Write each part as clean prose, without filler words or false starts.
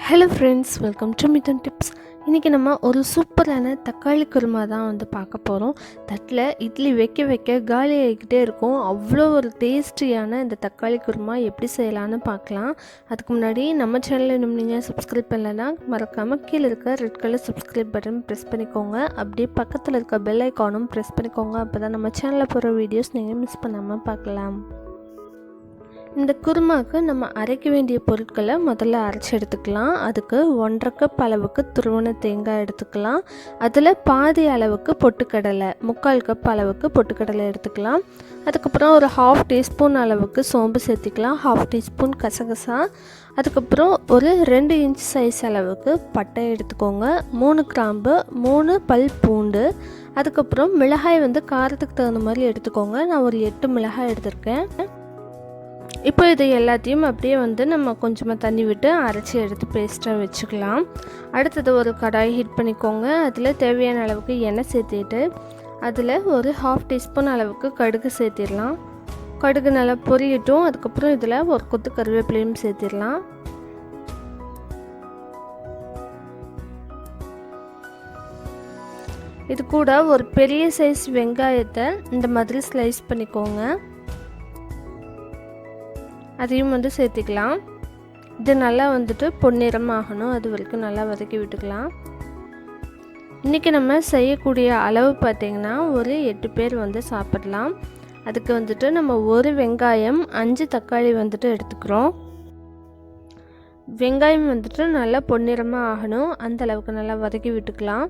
Hello friends, welcome to Mithuntips. இன்றைக்கி நம்ம ஒரு சூப்பரான தக்காளி குருமா தான் பார்க்க போகிறோம். தட்டில் இட்லி வைக்க காலி ஆகிக்கிட்டே இருக்கும். அவ்வளோ ஒரு டேஸ்டியான இந்த தக்காளி குருமா எப்படி செய்யலான்னு பார்க்கலாம். அதுக்கு முன்னாடி நம்ம சேனலில் இன்னும் நீங்கள் சப்ஸ்கிரைப் பண்ணலைன்னா மறக்காமல் கீழே இருக்க red colour subscribe button press பண்ணிக்கோங்க. அப்படியே பக்கத்தில் இருக்க பெல் ஐக்கானும் ப்ரெஸ் பண்ணிக்கோங்க. அப்போ தான் நம்ம சேனலில் போகிற வீடியோஸ் நீங்கள் மிஸ் பண்ணாமல் பார்க்கலாம். இந்த குருமாவுக்கு நம்ம அரைக்க வேண்டிய பொருட்களை முதல்ல அரைச்சி எடுத்துக்கலாம். அதுக்கு 1.5 கப் அளவுக்கு துருவன தேங்காய் எடுத்துக்கலாம். அதில் பாதி அளவுக்கு பொட்டுக்கடலை, 3/4 கப் அளவுக்கு பொட்டுக்கடலை எடுத்துக்கலாம். அதுக்கப்புறம் ஒரு 1/2 டீஸ்பூன் அளவுக்கு சோம்பு சேர்த்திக்கலாம், 1/2 டீஸ்பூன் கசகசா, அதுக்கப்புறம் ஒரு 2 இன்ச் சைஸ் அளவுக்கு பட்டை எடுத்துக்கோங்க, 3 கிராம்பு, 3 பல் பூண்டு, அதுக்கப்புறம் மிளகாய் காரத்துக்கு தகுந்த மாதிரி எடுத்துக்கோங்க. நான் ஒரு 8 மிளகாய் எடுத்திருக்கேன். இப்போ இது எல்லாத்தையும் அப்படியே நம்ம கொஞ்சமாக தண்ணி விட்டு அரைச்சி எடுத்து பேஸ்ட்டாக வச்சுக்கலாம். அடுத்தது ஒரு கடாய் ஹீட் பண்ணிக்கோங்க. அதில் தேவையான அளவுக்கு எண்ணெய் சேர்த்திட்டு அதில் ஒரு 1/2 டீஸ்பூன் அளவுக்கு கடுகு சேர்த்திடலாம். கடுகு நல்லா பொரியட்டும். அதுக்கப்புறம் இதில் ஒரு கொத்து கருவேப்பிலையும் சேர்த்திடலாம். இது கூட ஒரு பெரிய சைஸ் வெங்காயத்தை இந்த மாதிரி ஸ்லைஸ் பண்ணிக்கோங்க. அதையும் சேர்த்திக்கலாம். இது நல்லா பொன்னிறமாகணும், அது வரைக்கும் நல்லா வதக்கி விட்டுக்கலாம். இன்றைக்கி நம்ம செய்யக்கூடிய அளவு பார்த்திங்கன்னா ஒரு 8 பேர் சாப்பிடலாம். அதுக்கு நம்ம ஒரு வெங்காயம் 5 தக்காளி எடுத்துக்கிறோம். வெங்காயம் நல்லா பொன்னிறமாக ஆகணும், அந்த அளவுக்கு நல்லா வதக்கி விட்டுக்கலாம்.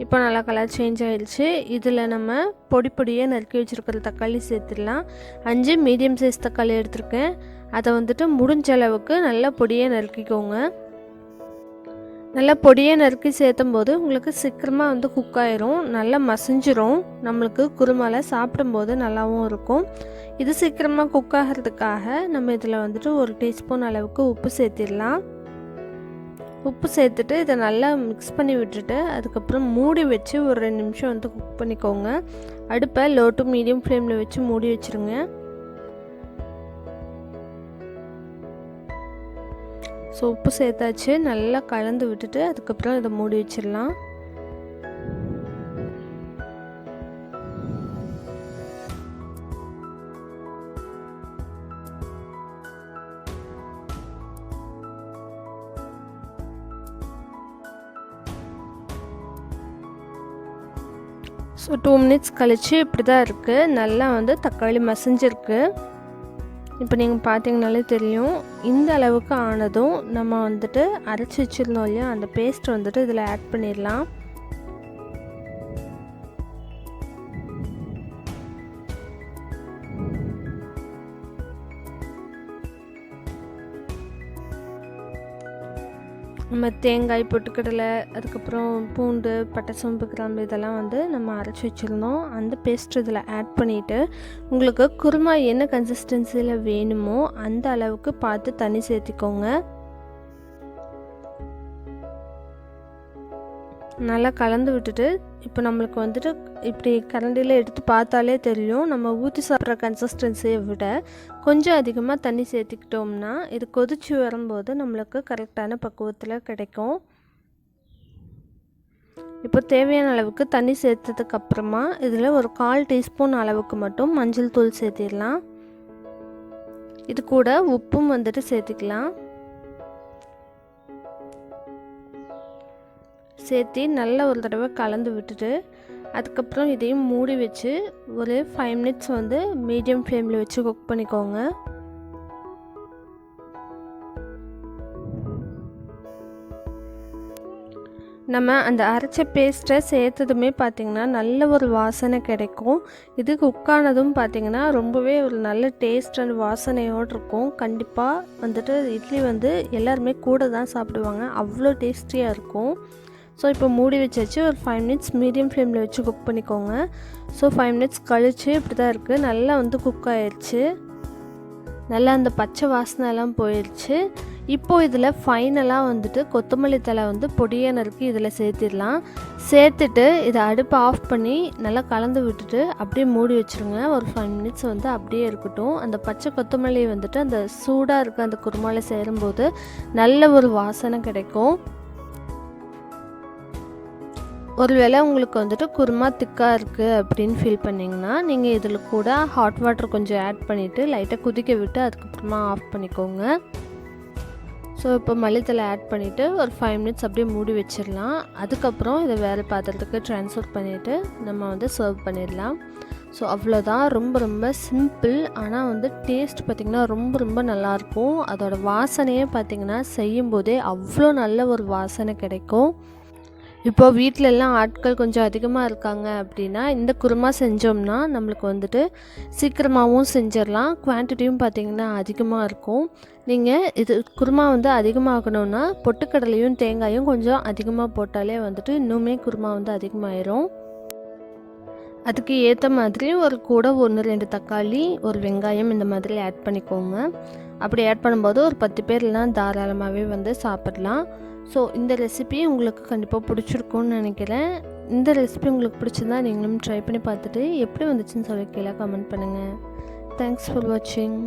இப்போ நல்லா கலர் சேஞ்ச் ஆகிடுச்சு. இதில் நம்ம பொடியாக நறுக்கி வச்சுருக்கிற தக்காளி சேர்த்துடலாம். 5 மீடியம் சைஸ் தக்காளி எடுத்திருக்கேன். அதை முடிஞ்ச அளவுக்கு நல்லா பொடியாக நறுக்கிக்கோங்க. நல்லா பொடியாக நறுக்கி சேர்த்தும் போது உங்களுக்கு சீக்கிரமாக குக் ஆயிரும், நல்லா மசிஞ்சிரும். நம்மளுக்கு குருமாவில் சாப்பிடும்போது நல்லாவும் இருக்கும். இது சீக்கிரமாக குக் ஆகிறதுக்காக நம்ம இதில் 1 டீஸ்பூன் அளவுக்கு உப்பு சேர்த்திடலாம். உப்பு சேர்த்துட்டு இதை நல்லா மிக்ஸ் பண்ணி விட்டுட்டு அதுக்கப்புறம் மூடி வச்சு ஒரு 2 நிமிஷம் குக் பண்ணிக்கோங்க. அடுப்பை லோ டு மீடியம் ஃப்ளேமில் வச்சு மூடி வச்சுருங்க. ஸோ உப்பு சேர்த்தாச்சு, நல்லா கலந்து விட்டுட்டு அதுக்கப்புறம் இதை மூடி வச்சிடலாம். ஸோ 2 மினிட்ஸ் கழித்து இப்படி தான் இருக்குது. நல்லா தக்காளி மசிஞ்சிருக்கு. இப்போ நீங்கள் பார்த்தீங்கனாலே தெரியும். இந்த அளவுக்கு ஆனதும் நம்ம அரைச்சி வச்சுருந்தோம் இல்லையா, அந்த பேஸ்ட் இதில் ஆட் பண்ணிடலாம். நம்ம தேங்காய், பொட்டுக்கடலை, அதுக்கப்புறம் பூண்டு, பட்டை, சோம்பு, கிராம்பு இதெல்லாம் நம்ம அரைச்சி வச்சுருந்தோம். அந்த பேஸ்ட் இதில் ஆட் பண்ணிவிட்டு உங்களுக்கு குருமா என்ன கன்சிஸ்டன்சியில் வேணுமோ அந்த அளவுக்கு பார்த்து தண்ணி சேர்த்திக்கோங்க. நல்லா கலந்து விட்டுட்டு இப்போ நம்மளுக்கு இப்படி கரண்டியில் எடுத்து பார்த்தாலே தெரியும், நம்ம ஊற்றி சாப்பிட்ற கன்சிஸ்டன்சியை விட கொஞ்சம் அதிகமாக தண்ணி சேர்த்துக்கிட்டோம்னா இது கொதிச்சு வரும்போது நம்மளுக்கு கரெக்டான பக்குவத்தில் கிடைக்கும். இப்போ தேவையான அளவுக்கு தண்ணி சேர்த்ததுக்கப்புறமா இதில் ஒரு 1/4 டீஸ்பூன் அளவுக்கு மட்டும் மஞ்சள் தூள் சேர்த்திடலாம். இது கூட உப்பும் சேர்த்திக்கலாம். சேர்த்து நல்லா ஒரு தடவை கலந்து விட்டுட்டு அதுக்கப்புறம் இதையும் மூடி வச்சு ஒரு 5 மினிட்ஸ் மீடியம் ஃப்ளேமில் வச்சு குக் பண்ணிக்கோங்க. நம்ம அந்த அரைச்ச பேஸ்ட்டை சேர்த்ததுமே பார்த்திங்கன்னா நல்ல ஒரு வாசனை கிடைக்கும். இது குக்கானதும் பார்த்திங்கன்னா ரொம்பவே ஒரு நல்ல டேஸ்ட் அண்ட் வாசனையோடு இருக்கும். கண்டிப்பாக இட்லி எல்லாருமே கூட தான் சாப்பிடுவாங்க, அவ்வளோ டேஸ்டியாக இருக்கும். ஸோ இப்போ மூடி வச்சாச்சு. ஒரு 5 மினிட்ஸ் மீடியம் ஃப்ளேமில் வச்சு குக் பண்ணிக்கோங்க. ஸோ 5 மினிட்ஸ் கழித்து இப்படி தான் இருக்குது. நல்லா குக் ஆயிடுச்சு. நல்லா அந்த பச்சை வாசனைலாம் போயிடுச்சு. இப்போது இதில் ஃபைனலாக வந்துட்டு கொத்தமல்லி தழை வந்து பொடியாக நறுக்கி இதில் சேர்த்திடலாம். சேர்த்துட்டு இதை அடுப்பை ஆஃப் பண்ணி நல்லா கலந்து விட்டுட்டு அப்படியே மூடி வச்சுருங்க. ஒரு 5 மினிட்ஸ் வந்து அப்படியே இருக்கட்டும். அந்த பச்சை கொத்தமல்லி வந்துட்டு அந்த சூடாக இருக்க அந்த குருமாவில் சேரும்போது நல்ல ஒரு வாசனை கிடைக்கும். ஒருவேளை உங்களுக்கு வந்துட்டு குருமா திக்காக இருக்குது அப்படின்னு ஃபீல் பண்ணிங்கன்னா நீங்கள் இதில் கூட ஹாட் வாட்டர் கொஞ்சம் ஆட் பண்ணிவிட்டு லைட்டாக கொதிக்க விட்டு அதுக்கப்புறமா ஆஃப் பண்ணிக்கோங்க. ஸோ இப்போ மல்லித்தலை ஆட் பண்ணிவிட்டு ஒரு 5 மினிட்ஸ் அப்படியே மூடி வச்சிடலாம். அதுக்கப்புறம் இதை வேறு பாத்திரத்துக்கு ட்ரான்ஸ்ஃபர் பண்ணிவிட்டு நம்ம வந்து சர்வ் பண்ணிடலாம். ஸோ அவ்வளோதான். ரொம்ப ரொம்ப சிம்பிள். ஆனால் வந்து டேஸ்ட் பார்த்திங்கன்னா ரொம்ப ரொம்ப நல்லாயிருக்கும். அதோடய வாசனையே பார்த்திங்கன்னா செய்யும்போதே அவ்வளோ நல்ல ஒரு வாசனை கிடைக்கும். இப்போ வீட்டிலெல்லாம் ஆட்கள் கொஞ்சம் அதிகமாக இருக்காங்க அப்படின்னா இந்த குருமா செஞ்சோம்னா நம்மளுக்கு வந்துட்டு சீக்கிரமாகவும் செஞ்சிடலாம். குவான்டிட்டியும் பார்த்திங்கன்னா அதிகமாக இருக்கும். நீங்கள் இது குருமா வந்து அதிகமாகணுன்னா பொட்டுக்கடலையும் தேங்காயும் கொஞ்சம் அதிகமாக போட்டாலே வந்துட்டு இன்னுமே குருமா வந்து அதிகமாகிடும். அதுக்கு ஏற்ற மாதிரி ஒரு கூட 1-2 தக்காளி, ஒரு வெங்காயம் இந்த மாதிரி ஆட் பண்ணிக்கோங்க. அப்படி ஆட் பண்ணும்போது ஒரு 10 பேர்லாம் தாராளமாகவே வந்து சாப்பிடலாம். ஸோ இந்த ரெசிபி உங்களுக்கு கண்டிப்பாக பிடிச்சிருக்கும்னு நினைக்கிறேன். இந்த ரெசிபி உங்களுக்கு பிடிச்சிருந்தா நீங்களும் ட்ரை பண்ணி பார்த்துட்டு எப்படி வந்துச்சுன்னு சொல்லி கீழே கமெண்ட் பண்ணுங்கள். தேங்க்ஸ் ஃபார் வாட்சிங்.